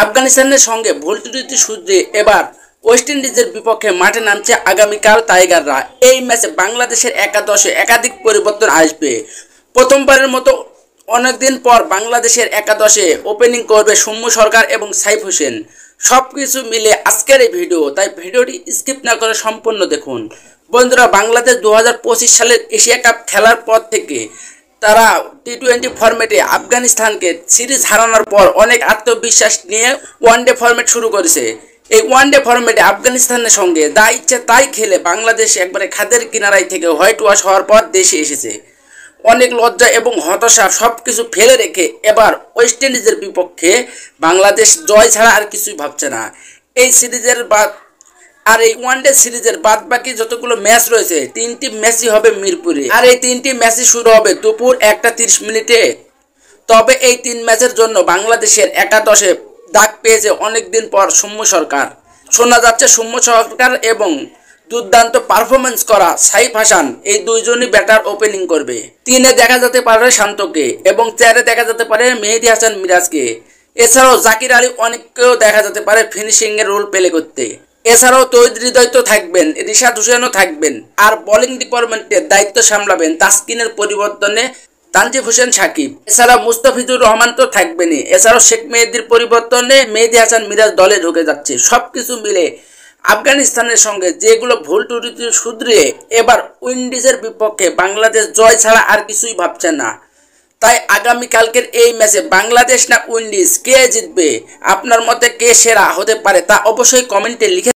আফগানিস্তানের সঙ্গে ভুল ত্রুটি শুধরে এবার ওয়েস্ট ইন্ডিজের বিপক্ষে মাঠে নামছে আগামীকাল টাইগাররা। এই ম্যাচে বাংলাদেশের একাদশে একাধিক পরিবর্তন আসবে। প্রথমবারের মতো অনেকদিন পর বাংলাদেশের একাদশে ওপেনিং করবে সৌম্য সরকার এবং সাইফ হোসেন। সব কিছু মিলে আজকের এই ভিডিও, তাই ভিডিওটি স্কিপ না করে সম্পূর্ণ দেখুন। বন্ধুরা, বাংলাদেশ 2025 সালের এশিয়া কাপ খেলার পর থেকে তারা টি-20 ফরম্যাটে আফগানিস্তানকে সিরিজ হারানোর পর অনেক আত্মবিশ্বাস নিয়ে ওয়ানডে ফরম্যাট শুরু করেছে। এই ওয়ানডে ফরম্যাটে আফগানিস্তানের সঙ্গে যা ইচ্ছে তাই খেলে বাংলাদেশ একবারে খাদের কিনারায় থেকে হোয়াইট ওয়াশ হওয়ার পর দেশে এসেছে। অনেক লজ্জা এবং হতাশা সব কিছু ফেলে রেখে এবার ওয়েস্ট ইন্ডিজের বিপক্ষে বাংলাদেশ জয় ছাড়া আর কিছুই ভাবছে না। এই সিরিজের এই ওয়ানডে সিরিজের বাদ বাকি যতগুলো ম্যাচ রয়েছে 3টি ম্যাচই হবে মিরপুরে। আর এই 3টি ম্যাচই শুরু হবে দুপুর 1:30 তবে এই 3 ম্যাচের জন্য বাংলাদেশের একাদশে ডাক পেয়েছে অনেকদিন পর সৌম্য সরকার। শোনা যাচ্ছে সৌম্য সরকার এবং দুর্দান্ত পারফরমেন্স করা সাইফ হাসান এই দুইজনই ব্যাটার ওপেনিং করবে। 3-এ দেখা যেতে পারে শান্তকে এবং 4-এ দেখা যেতে পারে মেহেদী হাসান মিরাজকে। এছাড়াও জাকির আলী অনেককেও দেখা যেতে পারে ফিনিশিং এর রোল প্লে করতে। এছাড়াও তৌহিদ হৃদয় তো থাকবেন, রিশাদ হোসেনও থাকবেন। আর বোলিং ডিপার্টমেন্টের দায়িত্ব সামলাবেন তাসকিনের পরিবর্তনে তানজিব হোসেন সাকিব। এছাড়া মুস্তাফিজুর রহমান তো থাকবেনই। এছাড়াও শেখ মেহেদীর পরিবর্তনে মেহেদী হাসান মিরাজ দলে ঢুকে যাচ্ছে। সবকিছু মিলে আফগানিস্তানের সঙ্গে যেগুলো ভুল ত্রুটি শুধরিয়ে এবার উইন্ডিজের বিপক্ষে বাংলাদেশ জয় ছাড়া আর কিছুই ভাবছে না। তাই আগামীকালকের এই ম্যাচে বাংলাদেশ না উইন্ডিজ কে জিতবে, আপনার মতে কে সেরা হতে পারে তা অবশ্যই কমেন্টে লিখে